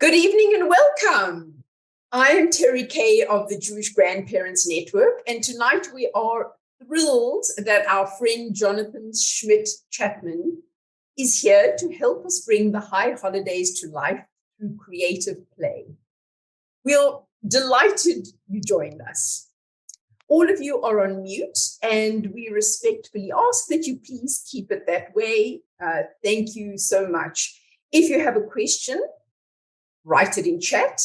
Good evening and welcome. I am Terry Kay of the Jewish Grandparents Network, and tonight we are thrilled that our friend Jonathan Schmidt-Chapman is here to help us bring the high holidays to life through creative play. We're delighted you joined us. All of you are on mute, and we respectfully ask that you please keep it that way. Thank you so much. If you have a question, write it in chat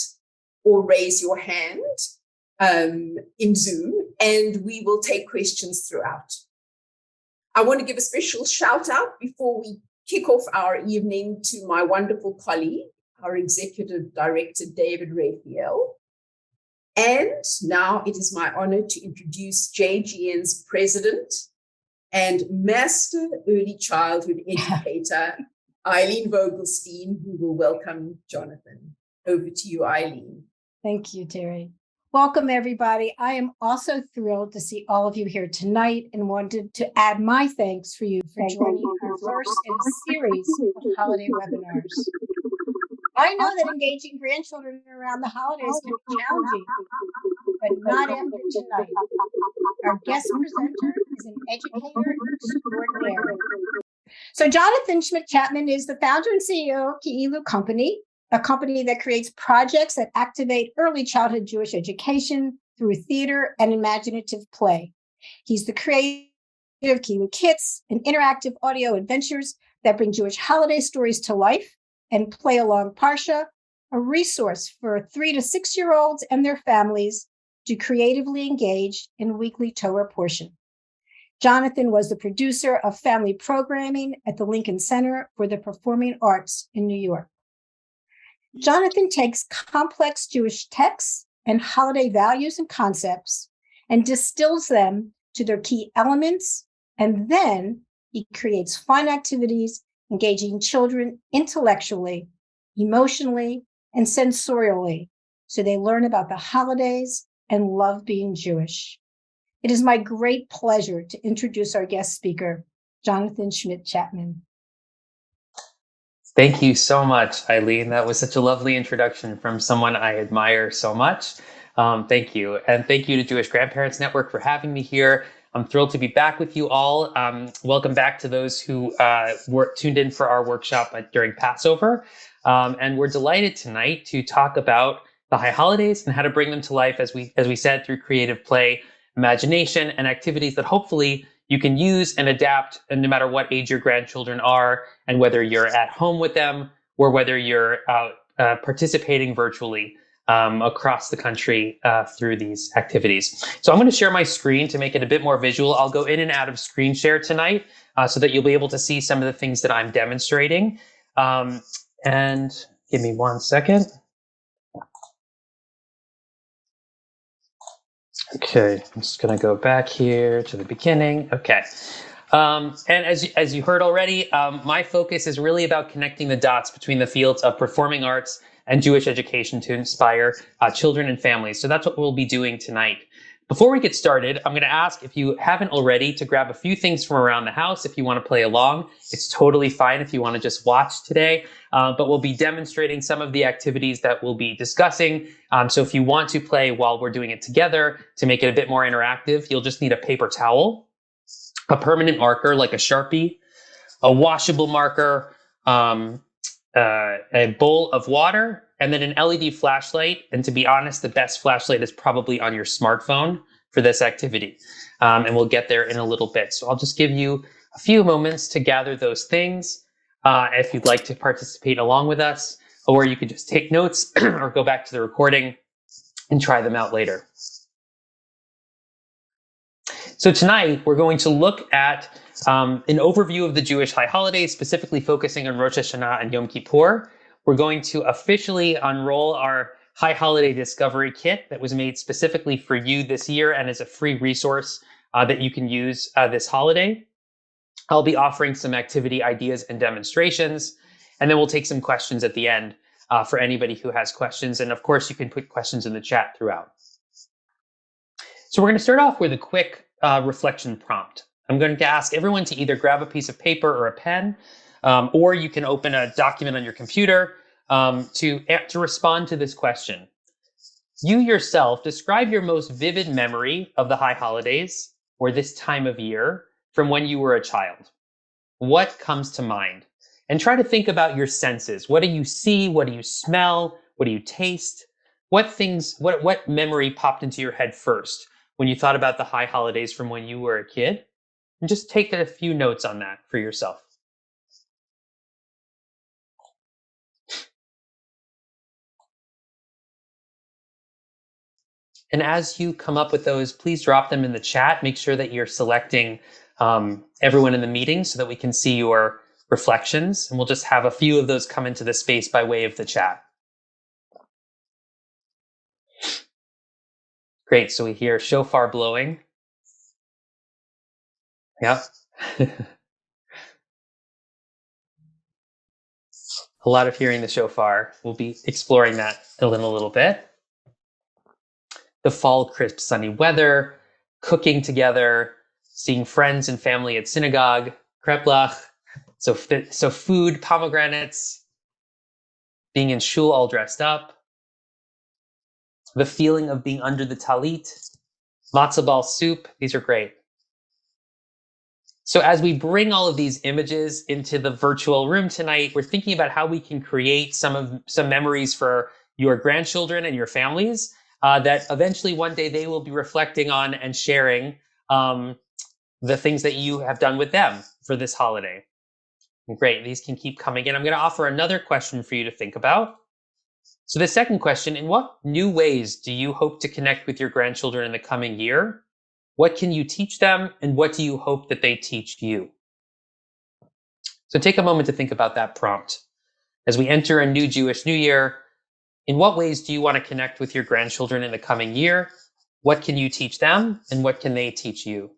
or raise your hand in Zoom, and we will take questions throughout. I want to give a special shout out before we kick off our evening to my wonderful colleague, our Executive Director, David Raphael. And now it is my honor to introduce JGN's President and Master Early Childhood Educator, Eileen Vogelstein, who will welcome Jonathan. Over to you, Eileen. Thank you, Terry. Welcome, everybody. I am also thrilled to see all of you here tonight and wanted to add my thanks for you for joining our first in a series of holiday webinars. I know that engaging grandchildren around the holidays can be challenging, but not after tonight. Our guest presenter is an educator extraordinaire. So Jonathan Schmidt-Chapman is the founder and CEO of Ki'ilu Company, a company that creates projects that activate early childhood Jewish education through theater and imaginative play. He's the creator of Ki'ilu Kits and interactive audio adventures that bring Jewish holiday stories to life, and Play Along Parsha, a resource for 3 to 6 year olds and their families to creatively engage in weekly Torah portion. Jonathan was the producer of family programming at the Lincoln Center for the Performing Arts in New York. Jonathan takes complex Jewish texts and holiday values and concepts and distills them to their key elements, and then he creates fun activities engaging children intellectually, emotionally, and sensorially, so they learn about the holidays and love being Jewish. It is my great pleasure to introduce our guest speaker, Jonathan Schmidt-Chapman. Thank you so much, Eileen. That was such a lovely introduction from someone I admire so much. Thank you. And thank you to Jewish Grandparents Network for having me here. I'm thrilled to be back with you all. Welcome back to those who were tuned in for our workshop during Passover. And we're delighted tonight to talk about the high holidays and how to bring them to life, as we said, through creative play, imagination, and activities that hopefully you can use and adapt, and no matter what age your grandchildren are, and whether you're at home with them or whether you're participating virtually across the country through these activities. So I'm going to share my screen to make it a bit more visual. I'll go in and out of screen share tonight so that you'll be able to see some of the things that I'm demonstrating. And give me 1 second. Okay, I'm just going to go back here to the beginning. Okay. And as you heard already, my focus is really about connecting the dots between the fields of performing arts and Jewish education to inspire children and families. So that's what we'll be doing tonight. Before we get started, I'm going to ask, if you haven't already, to grab a few things from around the house if you want to play along. It's totally fine if you want to just watch today, but we'll be demonstrating some of the activities that we'll be discussing. So if you want to play while we're doing it together to make it a bit more interactive, you'll just need a paper towel, a permanent marker like a Sharpie, a washable marker, a bowl of water, and then an LED flashlight. And to be honest, the best flashlight is probably on your smartphone for this activity. And we'll get there in a little bit. So I'll just give you a few moments to gather those things if you'd like to participate along with us, or you could just take notes or go back to the recording and try them out later. So tonight, we're going to look at an overview of the Jewish high holidays, specifically focusing on Rosh Hashanah and Yom Kippur. We're going to officially unroll our High Holiday Discovery Kit that was made specifically for you this year and is a free resource that you can use this holiday. I'll be offering some activity ideas and demonstrations, and then we'll take some questions at the end for anybody who has questions. And of course, you can put questions in the chat throughout. So we're going to start off with a quick reflection prompt. I'm going to ask everyone to either grab a piece of paper or a pen, or you can open a document on your computer to respond to this question. You yourself, describe your most vivid memory of the high holidays or this time of year from when you were a child. What comes to mind? And try to think about your senses. What do you see? What do you smell? What do you taste? What memory popped into your head first when you thought about the high holidays from when you were a kid? And just take a few notes on that for yourself. And as you come up with those, please drop them in the chat. Make sure that you're selecting everyone in the meeting so that we can see your reflections. And we'll just have a few of those come into the space by way of the chat. Great, so we hear shofar blowing. Yeah. A lot of hearing the shofar. We'll be exploring that in a little bit. The fall, crisp, sunny weather, cooking together, seeing friends and family at synagogue, kreplach, so food, pomegranates, being in shul all dressed up, the feeling of being under the talit, matzo ball soup. These are great. So as we bring all of these images into the virtual room tonight, we're thinking about how we can create some memories for your grandchildren and your families that eventually one day they will be reflecting on and sharing the things that you have done with them for this holiday. Great, these can keep coming in. I'm going to offer another question for you to think about. So the second question, in what new ways do you hope to connect with your grandchildren in the coming year? What can you teach them, and what do you hope that they teach you? So take a moment to think about that prompt. As we enter a new Jewish New Year, in what ways do you want to connect with your grandchildren in the coming year? What can you teach them, and what can they teach you?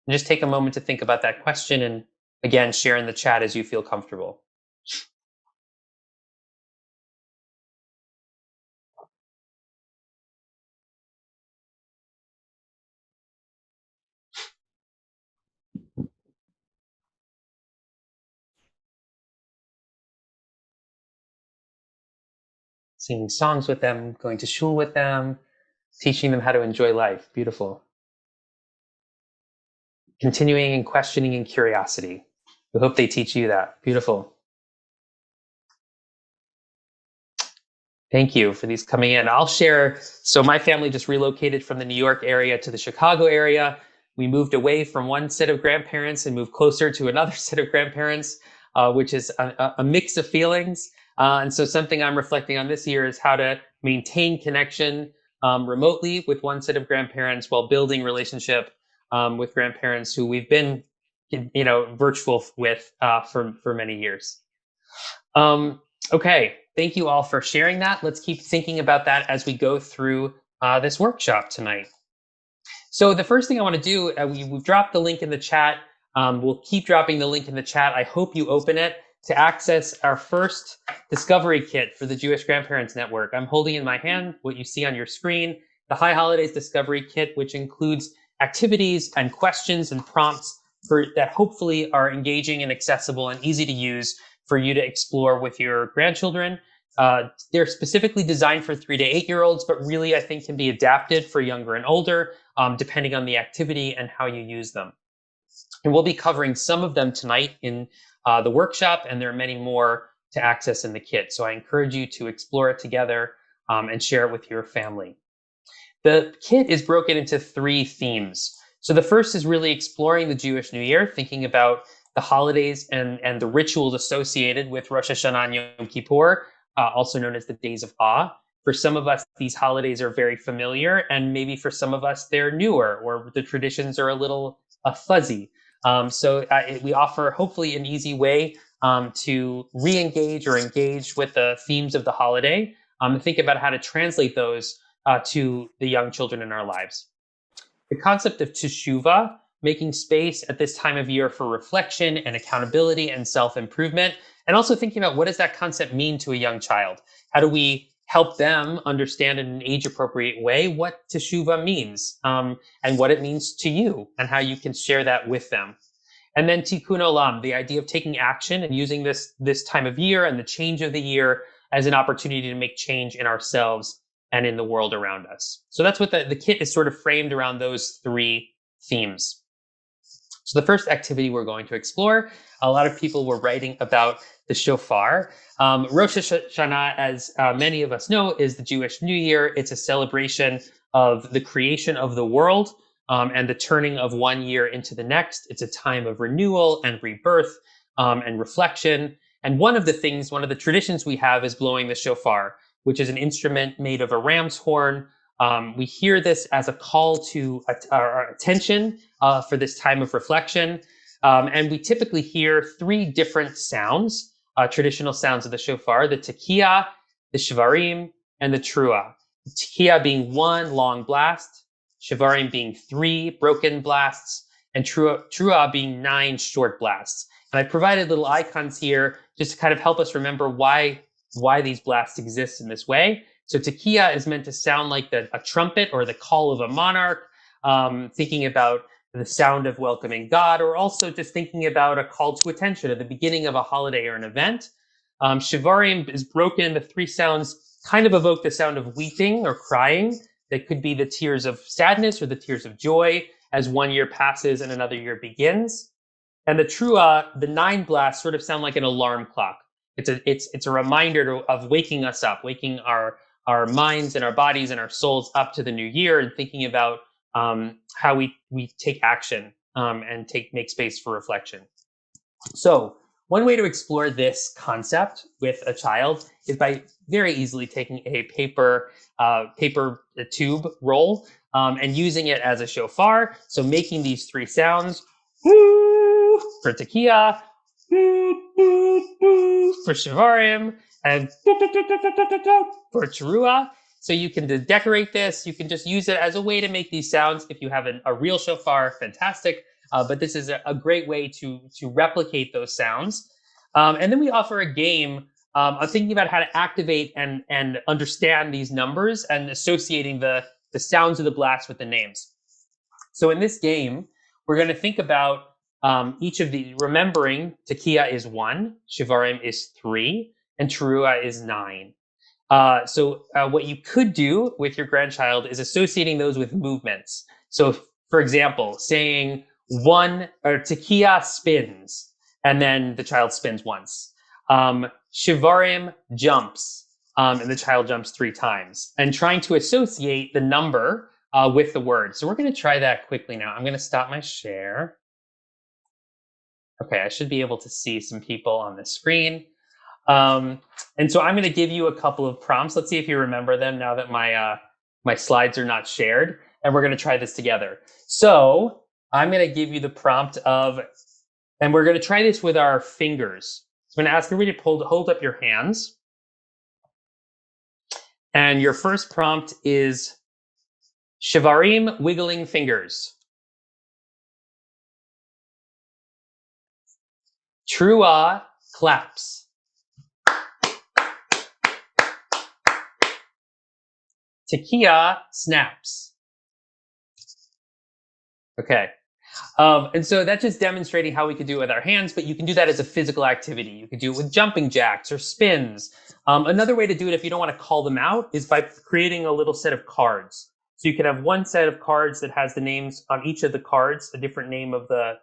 And just take a moment to think about that question, and again, share in the chat as you feel comfortable. Singing songs with them, going to shul with them, teaching them how to enjoy life. Beautiful. Continuing and questioning and curiosity. We hope they teach you that. Beautiful. Thank you for these coming in. I'll share. So my family just relocated from the New York area to the Chicago area. We moved away from one set of grandparents and moved closer to another set of grandparents, which is a mix of feelings. And so something I'm reflecting on this year is how to maintain connection remotely with one set of grandparents while building relationship with grandparents who we've been, virtual with for many years. Okay, thank you all for sharing that. Let's keep thinking about that as we go through this workshop tonight. So the first thing I want to do, we've dropped the link in the chat. We'll keep dropping the link in the chat. I hope you open it to access our first discovery kit for the Jewish Grandparents Network. I'm holding in my hand what you see on your screen, the High Holidays Discovery Kit, which includes activities and questions and prompts that hopefully are engaging and accessible and easy to use for you to explore with your grandchildren. They're specifically designed for 3 to 8-year-olds, but really I think can be adapted for younger and older, depending on the activity and how you use them. And we'll be covering some of them tonight in the workshop, and there are many more to access in the kit. So I encourage you to explore it together and share it with your family. The kit is broken into 3 themes. So the first is really exploring the Jewish New Year, thinking about the holidays and the rituals associated with Rosh Hashanah and Yom Kippur, also known as the Days of Awe. For some of us, these holidays are very familiar, and maybe for some of us, they're newer, or the traditions are a little fuzzy. So we offer hopefully an easy way to re-engage or engage with the themes of the holiday, and think about how to translate those to the young children in our lives. The concept of teshuvah, making space at this time of year for reflection and accountability and self-improvement, and also thinking about what does that concept mean to a young child? How do we help them understand in an age-appropriate way what teshuvah means and what it means to you and how you can share that with them. And then tikkun olam, the idea of taking action and using this time of year and the change of the year as an opportunity to make change in ourselves and in the world around us. So that's what the kit is sort of framed around those three themes. So the first activity we're going to explore, a lot of people were writing about the shofar. Rosh Hashanah, as many of us know, is the Jewish New Year. It's a celebration of the creation of the world and the turning of one year into the next. It's a time of renewal and rebirth and reflection. And one of the traditions we have is blowing the shofar, which is an instrument made of a ram's horn. We hear this as a call to our attention for this time of reflection. And we typically hear three different sounds, traditional sounds of the shofar: the tekiah, the shvarim, and the trua. The tekiah being one long blast, shvarim being three broken blasts, and trua being 9 short blasts. And I provided little icons here just to kind of help us remember why these blasts exist in this way. So tekiah is meant to sound like a trumpet or the call of a monarch, thinking about the sound of welcoming God, or also just thinking about a call to attention at the beginning of a holiday or an event. Shvarim is broken. The three sounds kind of evoke the sound of weeping or crying. They could be the tears of sadness or the tears of joy as one year passes and another year begins. And the trua, the 9 blasts, sort of sound like an alarm clock. It's a reminder of waking us up, waking our minds and our bodies and our souls up to the new year, and thinking about how we take action and make space for reflection. So one way to explore this concept with a child is by very easily taking a paper tube roll and using it as a shofar. So making these 3 sounds: woo for tekiah, for shvarim, and for trua. So you can decorate this. You can just use it as a way to make these sounds. If you have a real shofar, fantastic. But this is a great way to replicate those sounds. And then we offer a game of thinking about how to activate and understand these numbers and associating the sounds of the blast with the names. So in this game, we're going to think about each of the, remembering tekiah is 1, shvarim is 3, and trua is 9. So what you could do with your grandchild is associating those with movements. So for example, saying 1 or tekiah spins, and then the child spins once. Shvarim jumps, and the child jumps 3 times, and trying to associate the number with the word. So we're going to try that quickly now. I'm going to stop my share. Okay, I should be able to see some people on the screen. And so I'm going to give you a couple of prompts. Let's see if you remember them now that my slides are not shared. And we're going to try this together. So I'm going to give you the prompt of, and we're going to try this with our fingers. So I'm going to ask everybody to hold up your hands. And your first prompt is shvarim wiggling fingers. Trua claps. Tekiah snaps. Okay. And so that's just demonstrating how we could do it with our hands, but you can do that as a physical activity. You could do it with jumping jacks or spins. Another way to do it, if you don't want to call them out, is by creating a little set of cards. So you could have one set of cards that has the names on each of the cards, a different name of the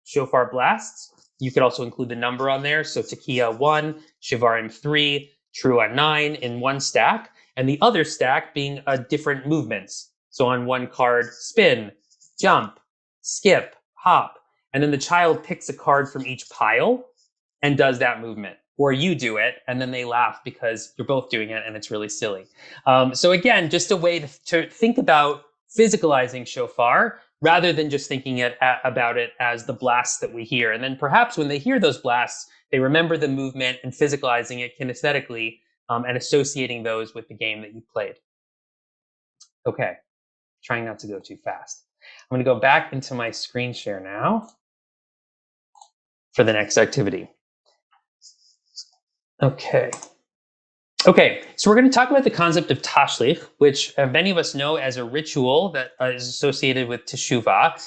shofar blasts. You could also include the number on there. So tekiah 1, shvarim 3, trua 9 in one stack, and the other stack being different movements. So on one card, spin, jump, skip, hop, and then the child picks a card from each pile and does that movement. Or you do it, and then they laugh because you're both doing it, and it's really silly. So again, just a way to think about physicalizing shofar rather than just thinking about it as the blasts that we hear. And then perhaps when they hear those blasts, they remember the movement, and physicalizing it kinesthetically and associating those with the game that you played. Okay, trying not to go too fast. I'm going to go back into my screen share now for the next activity. Okay, so we're going to talk about the concept of tashlich, which many of us know as a ritual that is associated with teshuvah.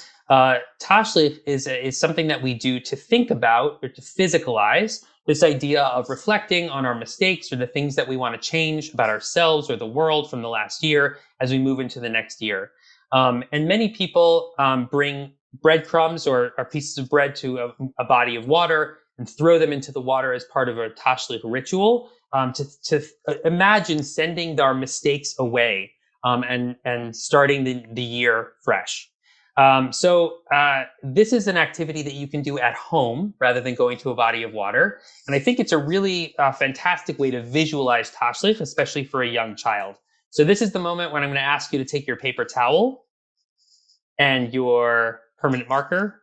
Tashlich is something that we do to think about or to physicalize this idea of reflecting on our mistakes or the things that we want to change about ourselves or the world from the last year as we move into the next year. And many people bring breadcrumbs or pieces of bread to a body of water and throw them into the water as part of a tashlich ritual to imagine sending our mistakes away and starting the year fresh. So this is an activity that you can do at home rather than going to a body of water. And I think it's a really fantastic way to visualize tashlich, especially for a young child. So this is the moment when I'm going to ask you to take your paper towel and your permanent marker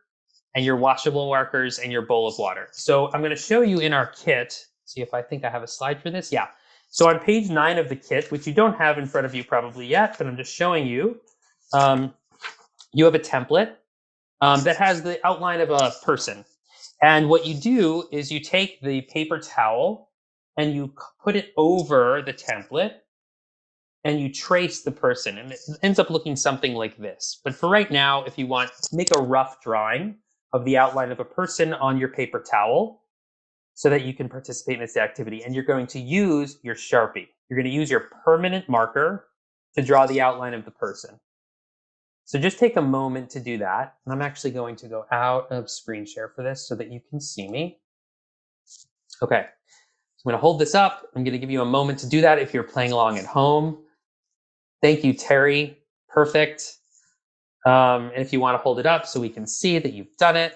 and your washable markers and your bowl of water. So I'm going to show you in our kit. See if I think I have a slide for this. Yeah. So on page 9 of the kit, which you don't have in front of you probably yet, but I'm just showing you, you have a template that has the outline of a person. And what you do is you take the paper towel and you put it over the template and you trace the person. And it ends up looking something like this. But for right now, if you want, make a rough drawing of the outline of a person on your paper towel so that you can participate in this activity. And you're going to use your Sharpie. You're going to use your permanent marker to draw the outline of the person. So just take a moment to do that. And I'm actually going to go out of screen share for this so that you can see me. Okay, so I'm going to hold this up. I'm going to give you a moment to do that if you're playing along at home. Thank you, Terry. Perfect. And if you want to hold it up so we can see that you've done it,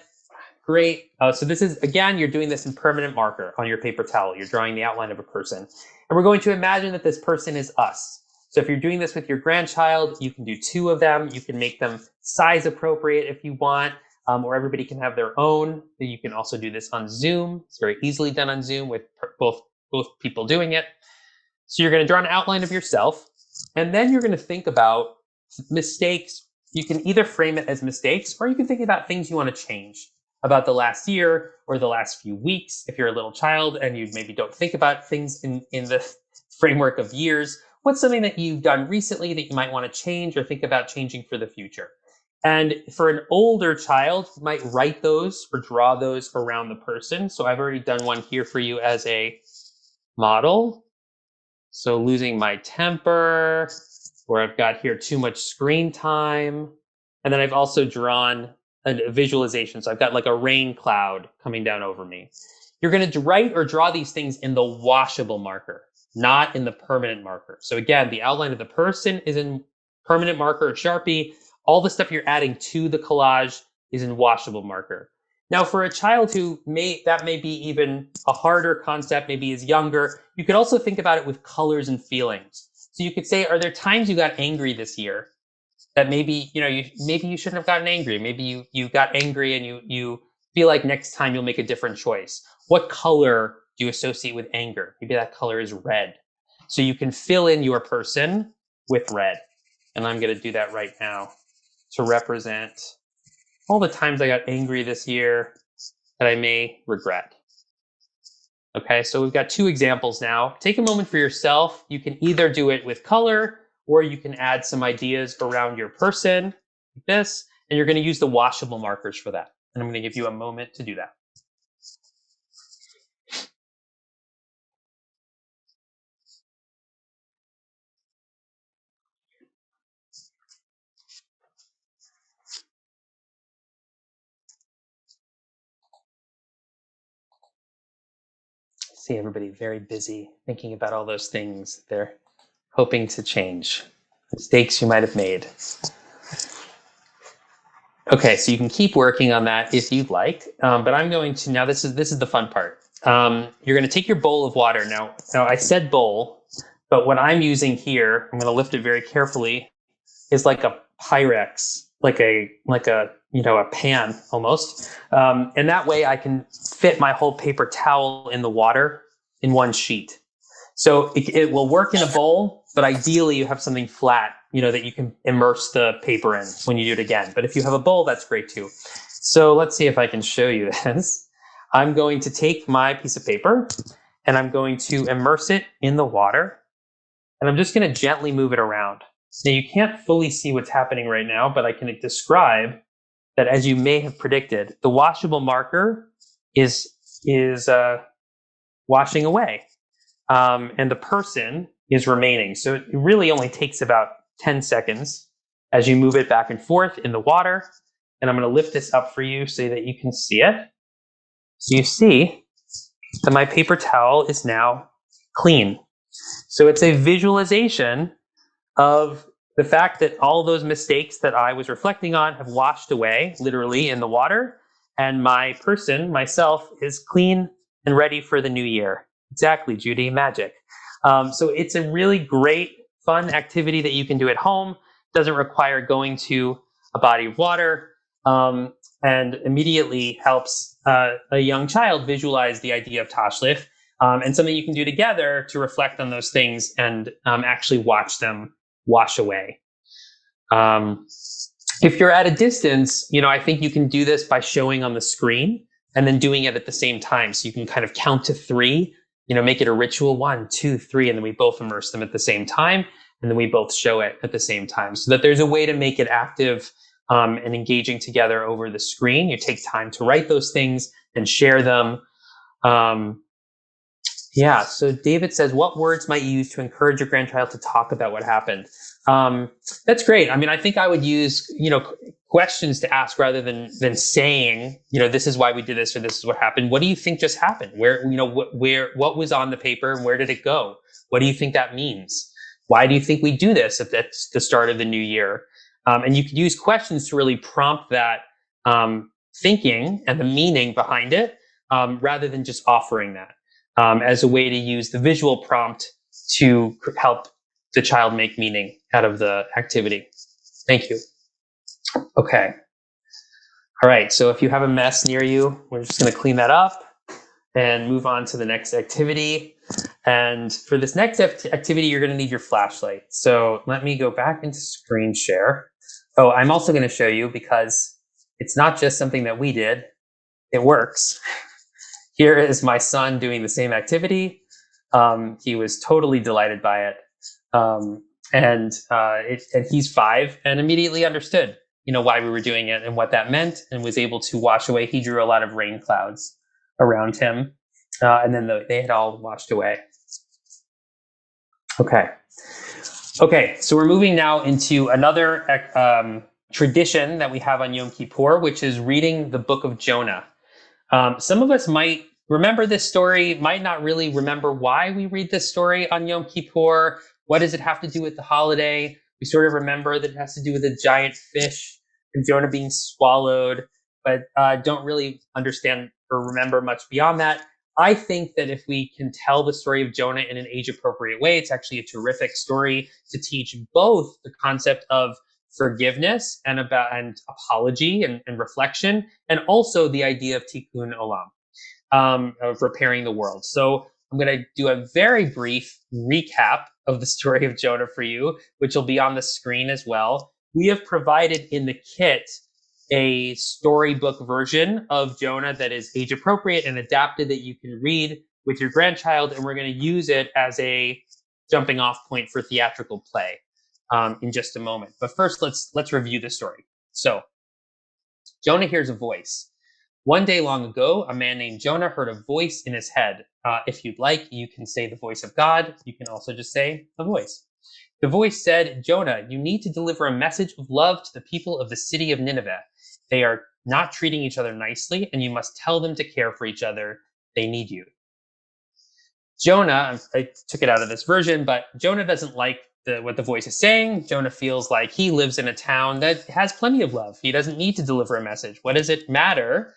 great. So this is, again, you're doing this in permanent marker on your paper towel. You're drawing the outline of a person. And we're going to imagine that this person is us. So if you're doing this with your grandchild, you can do 2 of them. You can make them size appropriate if you want, or everybody can have their own. You can also do this on Zoom. It's very easily done on Zoom with both people doing it. So you're going to draw an outline of yourself, and then you're going to think about mistakes. You can either frame it as mistakes, or you can think about things you want to change about the last year or the last few weeks. If you're a little child and you maybe don't think about things in the framework of years, what's something that you've done recently that you might want to change or think about changing for the future? And for an older child, you might write those or draw those around the person. So I've already done one here for you as a model. So losing my temper, or I've got here too much screen time. And then I've also drawn a visualization. So I've got like a rain cloud coming down over me. You're going to write or draw these things in the washable marker, not in the permanent marker. So again, the outline of the person is in permanent marker or Sharpie. All the stuff you're adding to the collage is in washable marker. Now, for a child who that may be even a harder concept, maybe is younger, you could also think about it with colors and feelings. So you could say, are there times you got angry this year that maybe, maybe you shouldn't have gotten angry? Maybe you got angry and you feel like next time you'll make a different choice. What color do you associate with anger? Maybe that color is red. So you can fill in your person with red. And I'm going to do that right now to represent all the times I got angry this year that I may regret. Okay, so we've got 2 examples now. Take a moment for yourself. You can either do it with color, or you can add some ideas around your person, like this, and you're going to use the washable markers for that. And I'm going to give you a moment to do that. See everybody very busy thinking about all those things they're hoping to change, mistakes you might have made. Okay, so you can keep working on that if you'd like, but I'm going to, now this is the fun part. You're going to take your bowl of water. Now I said bowl, but what I'm using here, I'm going to lift it very carefully, is like a Pyrex, like a a pan almost. And that way I can fit my whole paper towel in the water in one sheet. So it will work in a bowl, but ideally you have something flat, that you can immerse the paper in when you do it again. But if you have a bowl, that's great too. So let's see if I can show you this. I'm going to take my piece of paper and I'm going to immerse it in the water. And I'm just going to gently move it around. Now you can't fully see what's happening right now, but I can describe that, as you may have predicted, the washable marker is washing away. And the person is remaining. So it really only takes about 10 seconds as you move it back and forth in the water. And I'm going to lift this up for you so that you can see it. So you see that my paper towel is now clean. So it's a visualization of the fact that all those mistakes that I was reflecting on have washed away, literally, in the water. And my person, myself, is clean and ready for the new year. Exactly, Judy, magic. So it's a really great, fun activity that you can do at home. Doesn't require going to a body of water, and immediately helps a young child visualize the idea of Tashlich, and something you can do together to reflect on those things and actually watch them wash away. If you're at a distance, I think you can do this by showing on the screen and then doing it at the same time. So you can kind of count to 3, make it a ritual, 1, 2, 3, and then we both immerse them at the same time. And then we both show it at the same time so that there's a way to make it active and engaging together over the screen. You take time to write those things and share them. So David says, what words might you use to encourage your grandchild to talk about what happened? That's great. I mean, I think I would use, questions to ask rather than saying, this is why we did this or this is what happened. What do you think just happened? Where, what was on the paper and where did it go? What do you think that means? Why do you think we do this at the start of the new year? And you could use questions to really prompt that thinking and the meaning behind it, rather than just offering that as a way to use the visual prompt to help the child make meaning out of the activity. Thank you. Okay. All right. So if you have a mess near you, we're just going to clean that up and move on to the next activity. And for this next activity, you're going to need your flashlight. So let me go back into screen share. Oh, I'm also going to show you, because it's not just something that we did, it works. Here is my son doing the same activity. He was totally delighted by it. And he's 5 and immediately understood, why we were doing it and what that meant, and was able to wash away. He drew a lot of rain clouds around him, and then they had all washed away. Okay, so we're moving now into another tradition that we have on Yom Kippur, which is reading the book of Jonah. Some of us might remember this story, might not really remember why we read this story on Yom Kippur. What does it have to do with the holiday? We sort of remember that it has to do with a giant fish and Jonah being swallowed, but don't really understand or remember much beyond that. I think that if we can tell the story of Jonah in an age-appropriate way, it's actually a terrific story to teach both the concept of forgiveness and apology and reflection, and also the idea of tikkun olam, of repairing the world. So I'm going to do a very brief recap of the story of Jonah for you, which will be on the screen as well. We have provided in the kit a storybook version of Jonah that is age appropriate and adapted that you can read with your grandchild, and we're going to use it as a jumping off point for theatrical play in just a moment. But first, let's review the story. So Jonah hears a voice. One day long ago, a man named Jonah heard a voice in his head. If you'd like, you can say the voice of God. You can also just say a voice. The voice said, Jonah, you need to deliver a message of love to the people of the city of Nineveh. They are not treating each other nicely, and you must tell them to care for each other. They need you. Jonah, I took it out of this version, but Jonah doesn't like what the voice is saying. Jonah feels like he lives in a town that has plenty of love. He doesn't need to deliver a message. What does it matter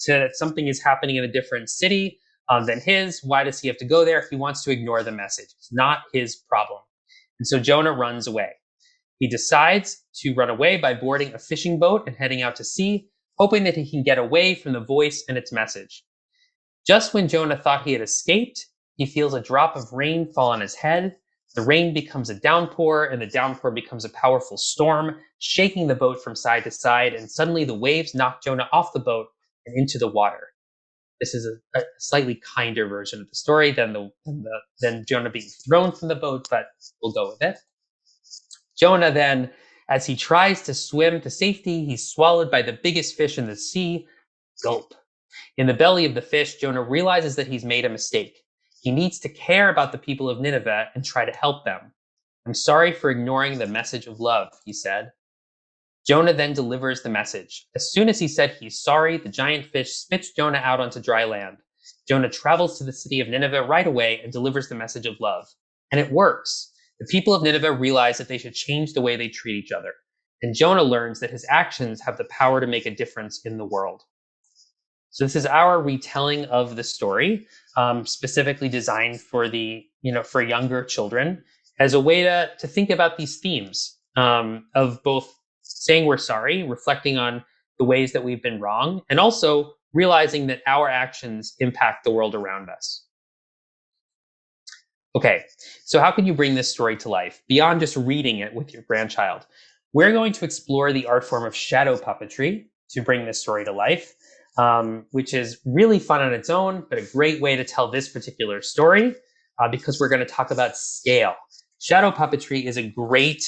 that something is happening in a different city than his? Why does he have to go there? He wants to ignore the message. It's not his problem. And so Jonah runs away. He decides to run away by boarding a fishing boat and heading out to sea, hoping that he can get away from the voice and its message. Just when Jonah thought he had escaped, he feels a drop of rain fall on his head. The rain becomes a downpour, and the downpour becomes a powerful storm, shaking the boat from side to side, and suddenly the waves knock Jonah off the boat and into the water. This is a slightly kinder version of the story than Jonah being thrown from the boat, but we'll go with it. Jonah then, as he tries to swim to safety, he's swallowed by the biggest fish in the sea. Gulp. In the belly of the fish, Jonah realizes that he's made a mistake. He needs to care about the people of Nineveh and try to help them. I'm sorry for ignoring the message of love, he said. Jonah then delivers the message. As soon as he said he's sorry, the giant fish spits Jonah out onto dry land. Jonah travels to the city of Nineveh right away and delivers the message of love. And it works. The people of Nineveh realize that they should change the way they treat each other. And Jonah learns that his actions have the power to make a difference in the world. So this is our retelling of the story, specifically designed for for younger children, as a way to think about these themes of both saying we're sorry, reflecting on the ways that we've been wrong, and also realizing that our actions impact the world around us. Okay, so how can you bring this story to life beyond just reading it with your grandchild? We're going to explore the art form of shadow puppetry to bring this story to life, which is really fun on its own, but a great way to tell this particular story because we're going to talk about scale. Shadow puppetry is a great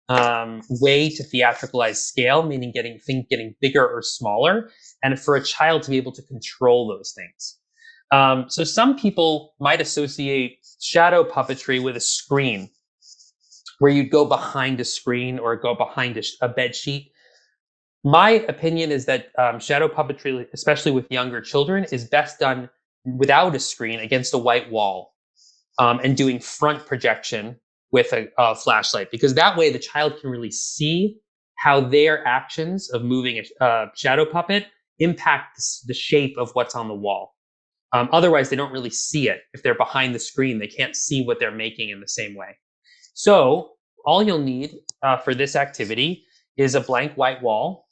way to theatricalize scale, meaning getting bigger or smaller, and for a child to be able to control those things. So some people might associate shadow puppetry with a screen, where you'd go behind a screen or go behind a bed sheet. My opinion is that shadow puppetry, especially with younger children, is best done without a screen against a white wall and doing front projection with a flashlight, because that way the child can really see how their actions of moving a shadow puppet impact the shape of what's on the wall. Otherwise, they don't really see it. If they're behind the screen, they can't see what they're making in the same way. So all you'll need for this activity is a blank white wall,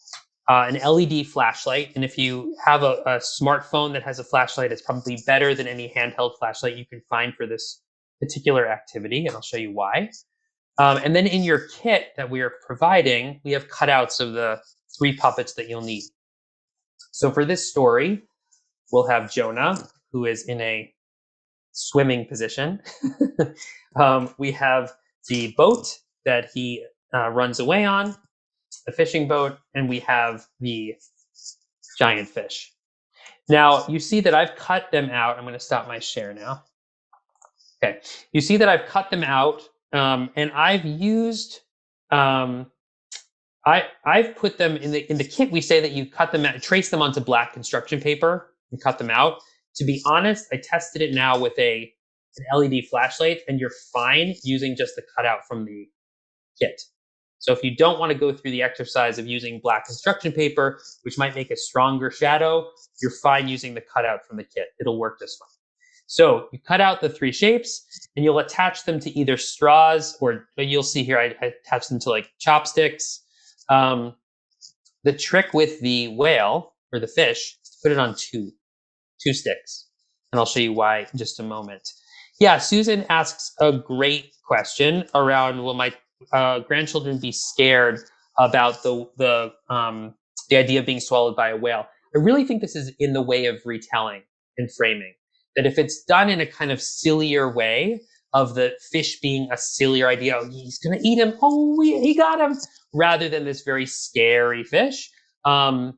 an LED flashlight. And if you have a smartphone that has a flashlight, it's probably better than any handheld flashlight you can find for this particular activity, and I'll show you why. And then in your kit that we are providing, we have cutouts of the 3 puppets that you'll need. So for this story, we'll have Jonah, who is in a swimming position. We have the boat that he runs away on, the fishing boat, and we have the giant fish. Now, you see that I've cut them out. I'm going to stop my share now. Okay, you see that I've cut them out, and I've used, I've put them in the kit. We say that you cut them out, trace them onto black construction paper and cut them out. To be honest, I tested it now with an LED flashlight, and you're fine using just the cutout from the kit. So if you don't want to go through the exercise of using black construction paper, which might make a stronger shadow, you're fine using the cutout from the kit. It'll work just fine. So you cut out the 3 shapes, and you'll attach them to either straws, or you'll see here I attach them to like chopsticks. The trick with the whale or the fish is to put it on two sticks, and I'll show you why in just a moment. Yeah, Susan asks a great question around, will my grandchildren be scared about the idea of being swallowed by a whale? I really think this is in the way of retelling and framing. That if it's done in a kind of sillier way, of the fish being a sillier idea, oh, he's going to eat him, oh, he got him, rather than this very scary fish, I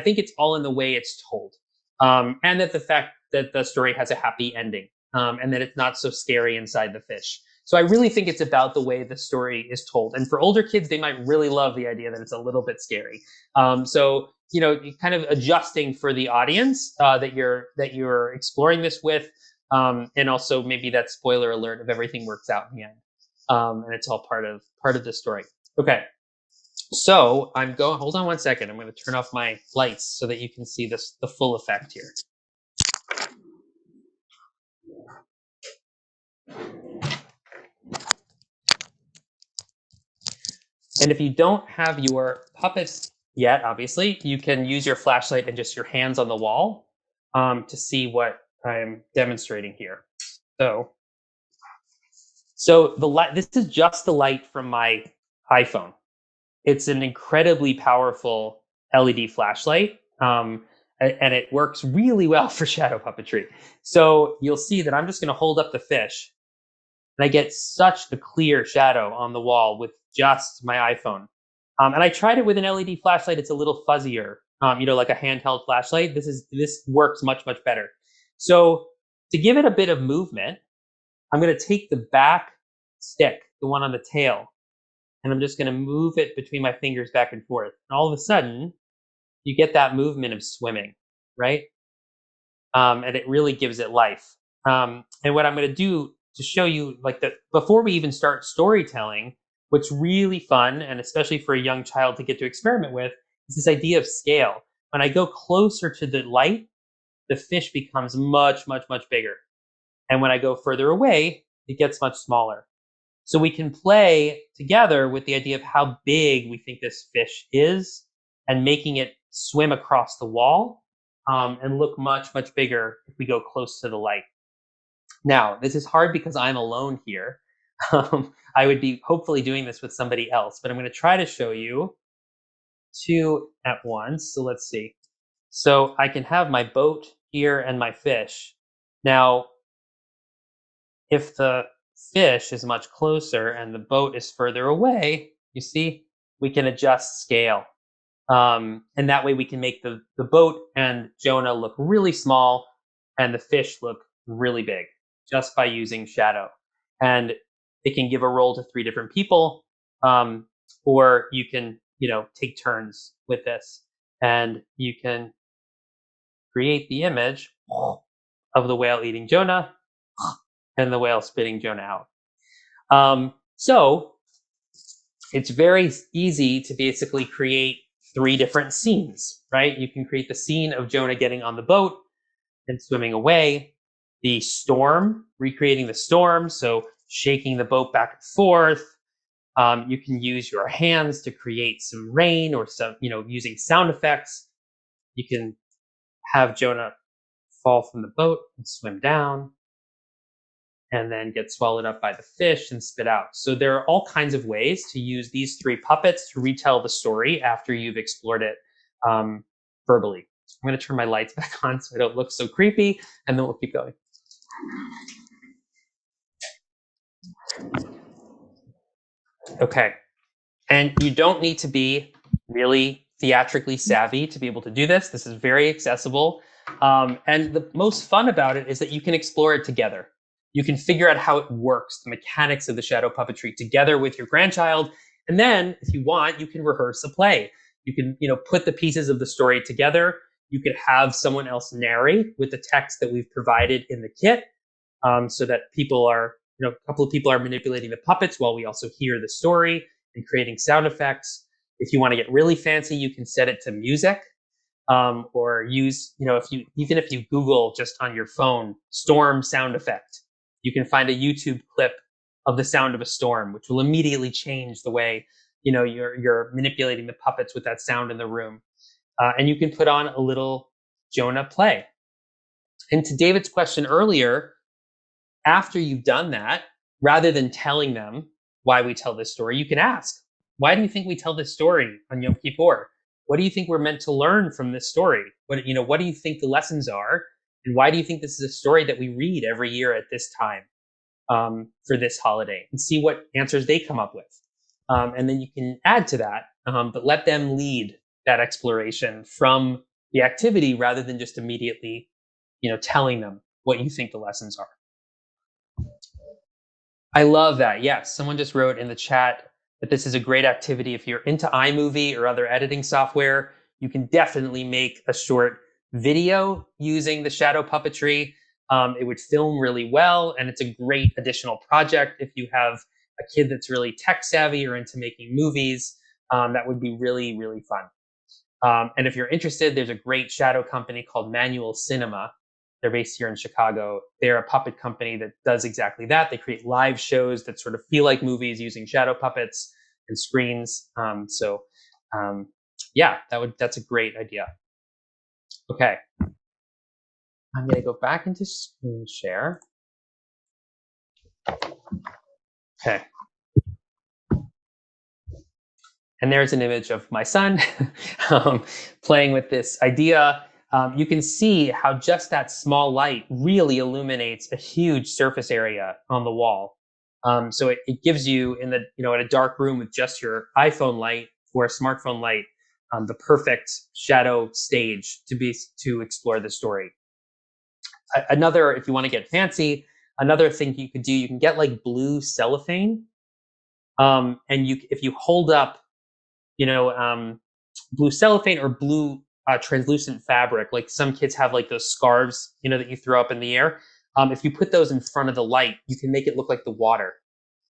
think it's all in the way it's told. And that the fact that the story has a happy ending, and that it's not so scary inside the fish. So I really think it's about the way the story is told. And for older kids, they might really love the idea that it's a little bit scary. You kind of adjusting for the audience that you're exploring this with, and also maybe that spoiler alert of everything works out in the end, and it's all part of the story. Okay, so hold on one second. I'm going to turn off my lights so that you can see the full effect here. And if you don't have your puppets yet, obviously, you can use your flashlight and just your hands on the wall to see what I'm demonstrating here. So the light, this is just the light from my iPhone. It's an incredibly powerful LED flashlight, and it works really well for shadow puppetry. So you'll see that I'm just going to hold up the fish, and I get such a clear shadow on the wall with just my iPhone. And I tried it with an LED flashlight. It's a little fuzzier, like a handheld flashlight. This works much, much better. So To give it a bit of movement, I'm going to take the back stick, the one on the tail, and I'm just going to move it between my fingers back and forth. And all of a sudden, you get that movement of swimming, right? And it really gives it life. And what I'm going to do to show you, before we even start storytelling, what's really fun, and especially for a young child to get to experiment with, is this idea of scale. When I go closer to the light, the fish becomes much, much, much bigger. And when I go further away, it gets much smaller. So we can play together with the idea of how big we think this fish is and making it swim across the wall and look much, much bigger if we go close to the light. Now, this is hard because I'm alone here. I would be hopefully doing this with somebody else, but I'm going to try to show you two at once. So let's see. So I can have my boat here and my fish. Now, if the fish is much closer and the boat is further away, you see, we can adjust scale. And that way we can make the boat and Jonah look really small and the fish look really big just by using shadow. And it can give a role to 3 different people, or you can, take turns with this, and you can create the image of the whale eating Jonah and the whale spitting Jonah out. So it's very easy to basically create 3 different scenes, right? You can create the scene of Jonah getting on the boat and swimming away, the storm, recreating the storm, so shaking the boat back and forth. You can use your hands to create some rain or some, using sound effects. You can have Jonah fall from the boat and swim down and then get swallowed up by the fish and spit out. So there are all kinds of ways to use these 3 puppets to retell the story after you've explored it verbally. I'm going to turn my lights back on so I don't look so creepy, and then we'll keep going. Okay. And you don't need to be really theatrically savvy to be able to do this. This is very accessible. And the most fun about it is that you can explore it together. You can figure out how it works, the mechanics of the shadow puppetry together with your grandchild. And then if you want, you can rehearse a play. You can, put the pieces of the story together. You could have someone else narrate with the text that we've provided in the kit, so that people are, a couple of people are manipulating the puppets while we also hear the story and creating sound effects. If you want to get really fancy, you can set it to music, or use, even if you Google just on your phone, storm sound effect, you can find a YouTube clip of the sound of a storm, which will immediately change the way, you're manipulating the puppets with that sound in the room. And you can put on a little Jonah play. And to David's question earlier, after you've done that, rather than telling them why we tell this story, you can ask, why do you think we tell this story on Yom Kippur? What do you think we're meant to learn from this story? What do you think the lessons are? And why do you think this is a story that we read every year at this time for this holiday? And see what answers they come up with. And then you can add to that, but let them lead that exploration from the activity rather than just immediately, telling them what you think the lessons are. I love that. Yes, someone just wrote in the chat that this is a great activity. If you're into iMovie or other editing software, you can definitely make a short video using the shadow puppetry. It would film really well, and it's a great additional project if you have a kid that's really tech savvy or into making movies. That would be really, really fun. And if you're interested, there's a great shadow company called Manual Cinema. They're based here in Chicago. They're a puppet company that does exactly that. They create live shows that sort of feel like movies using shadow puppets and screens. Yeah, that's a great idea. Okay. I'm going to go back into screen share. Okay. And there's an image of my son playing with this idea. You can see how just that small light really illuminates a huge surface area on the wall. So it gives you in a dark room with just your iPhone light or a smartphone light, the perfect shadow stage to explore the story. Another, if you want to get fancy, another thing you could do, you can get like blue cellophane. And if you hold up, blue cellophane or blue translucent fabric, like some kids have like those scarves, that you throw up in the air. If you put those in front of the light, you can make it look like the water.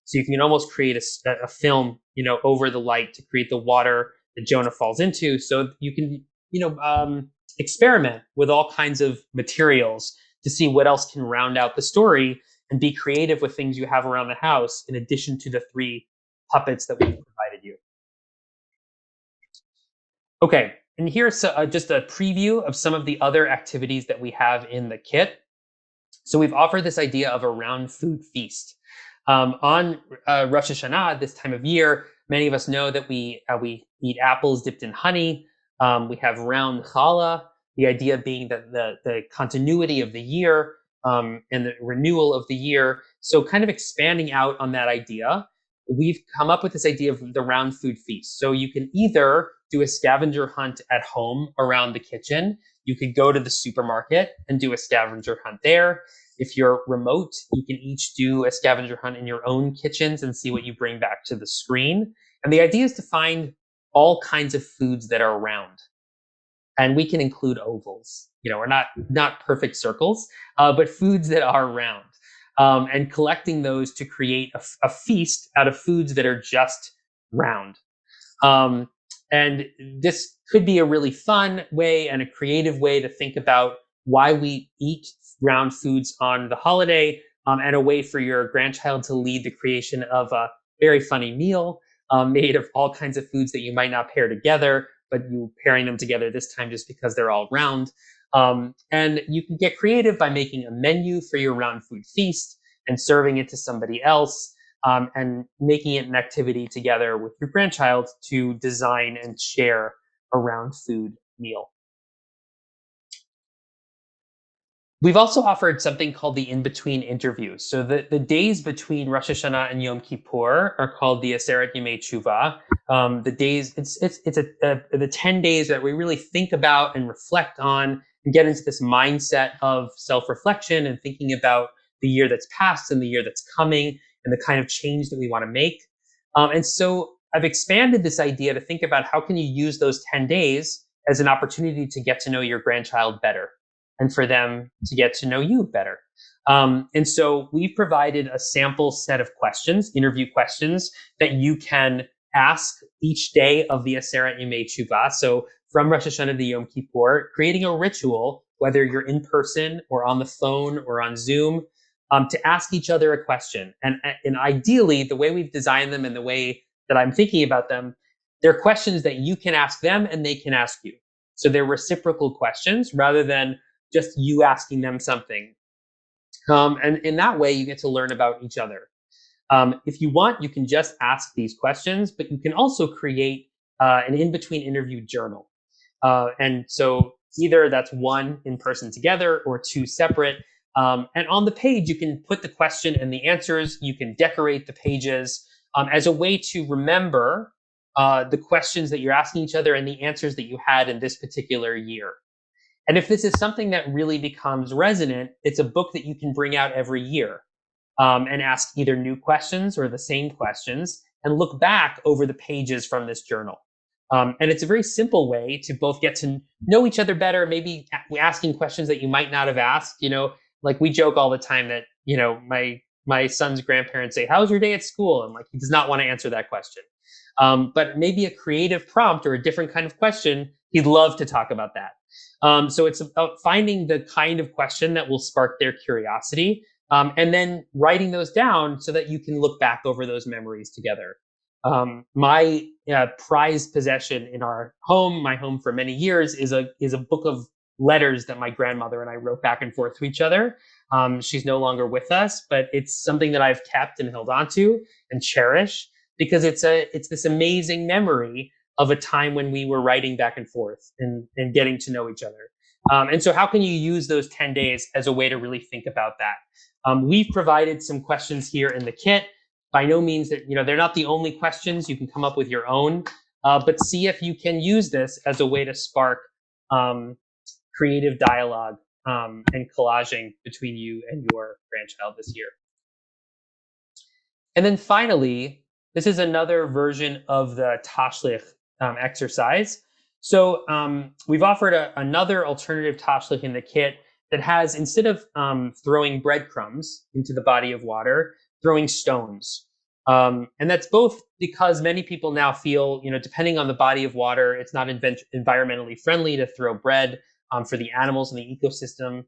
So you can almost create a film, over the light to create the water that Jonah falls into. So you can, experiment with all kinds of materials to see what else can round out the story and be creative with things you have around the house in addition to the 3 puppets that we provided you. Okay, and here's just a preview of some of the other activities that we have in the kit. So we've offered this idea of a round food feast. On Rosh Hashanah, this time of year, many of us know that we eat apples dipped in honey. We have round challah, the idea being that the continuity of the year and the renewal of the year. So kind of expanding out on that idea, we've come up with this idea of the round food feast. So you can either do a scavenger hunt at home around the kitchen. You could go to the supermarket and do a scavenger hunt there. If you're remote, you can each do a scavenger hunt in your own kitchens and see what you bring back to the screen. And the idea is to find all kinds of foods that are round. And we can include ovals, or not perfect circles, but foods that are round. And collecting those to create a feast out of foods that are just round. And this could be a really fun way and a creative way to think about why we eat round foods on the holiday, and a way for your grandchild to lead the creation of a very funny meal made of all kinds of foods that you might not pair together, but you pairing them together this time just because they're all round. And you can get creative by making a menu for your round food feast and serving it to somebody else, and making it an activity together with your grandchild to design and share a round food meal. We've also offered something called the in-between interviews. So the days between Rosh Hashanah and Yom Kippur are called the Aseret Yemei Tshuva. The days, it's the 10 days that we really think about and reflect on and get into this mindset of self-reflection and thinking about the year that's passed and the year that's coming and the kind of change that we want to make. And so I've expanded this idea to think about how can you use those 10 days as an opportunity to get to know your grandchild better, and for them to get to know you better. And so we've provided a sample set of questions, interview questions, that you can ask each day of the Aseret Yemei Tshuva. So from Rosh Hashanah to Yom Kippur, creating a ritual, whether you're in person or on the phone or on Zoom, to ask each other a question. And ideally, the way we've designed them and the way that I'm thinking about them, they're questions that you can ask them and they can ask you. So they're reciprocal questions rather than just you asking them something. And in that way, you get to learn about each other. If you want, you can just ask these questions, but you can also create an in-between interview journal. And so either that's one in person together or 2 separate. And on the page, you can put the question and the answers. You can decorate the pages as a way to remember the questions that you're asking each other and the answers that you had in this particular year. And if this is something that really becomes resonant, it's a book that you can bring out every year and ask either new questions or the same questions and look back over the pages from this journal. And it's a very simple way to both get to know each other better, maybe asking questions that you might not have asked. Like we joke all the time that, my son's grandparents say, "How's your day at school?" And like, he does not want to answer that question. But maybe a creative prompt or a different kind of question, he'd love to talk about that. So it's about finding the kind of question that will spark their curiosity, and then writing those down so that you can look back over those memories together. My prized possession in our home, my home for many years, is a book of letters that my grandmother and I wrote back and forth to each other. She's no longer with us, but it's something that I've kept and held on to and cherish because it's this amazing memory of a time when we were writing back and forth and getting to know each other. And so how can you use those 10 days as a way to really think about that? We've provided some questions here in the kit. By no means that, they're not the only questions. You can come up with your own, but see if you can use this as a way to spark creative dialogue and collaging between you and your grandchild this year. And then finally, this is another version of the Tashlich exercise. So we've offered another alternative Tashlich in the kit that has, instead of throwing breadcrumbs into the body of water, throwing stones. And that's both because many people now feel, depending on the body of water, it's not environmentally friendly to throw bread for the animals in the ecosystem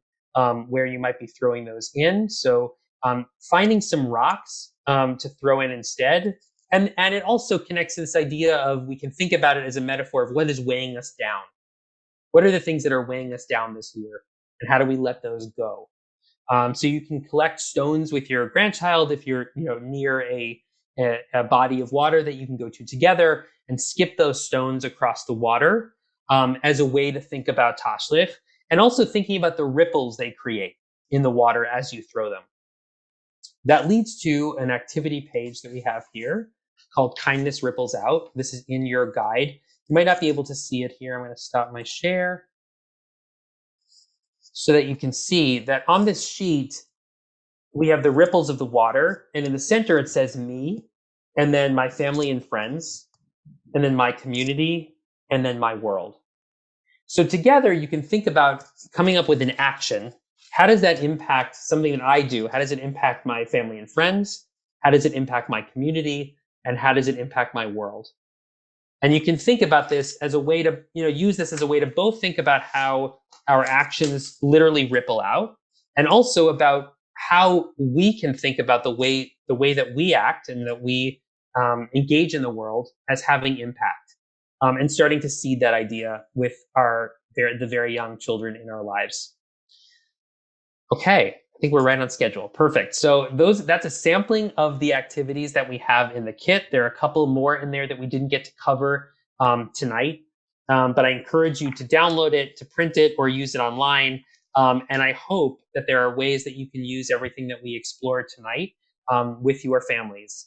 where you might be throwing those in. So finding some rocks to throw in instead. And it also connects to this idea of, we can think about it as a metaphor of what is weighing us down. What are the things that are weighing us down this year? And how do we let those go? So you can collect stones with your grandchild if you're near a body of water that you can go to together, and skip those stones across the water as a way to think about Tashlich, and also thinking about the ripples they create in the water as you throw them. That leads to an activity page that we have here called Kindness Ripples Out. This is in your guide. You might not be able to see it here. I'm going to stop my share so that you can see that on this sheet, we have the ripples of the water. And in the center, it says me, and then my family and friends, and then my community, and then my world. So together, you can think about coming up with an action. How does that impact something that I do? How does it impact my family and friends? How does it impact my community? And how does it impact my world? And you can think about this as a way to, use this as a way to both think about how our actions literally ripple out, and also about how we can think about the way that we act and that we engage in the world as having impact, and starting to seed that idea with the very young children in our lives. Okay, I think we're right on schedule. Perfect. So that's a sampling of the activities that we have in the kit. There are a couple more in there that we didn't get to cover tonight, but I encourage you to download it, to print it, or use it online. And I hope that there are ways that you can use everything that we explored tonight with your families.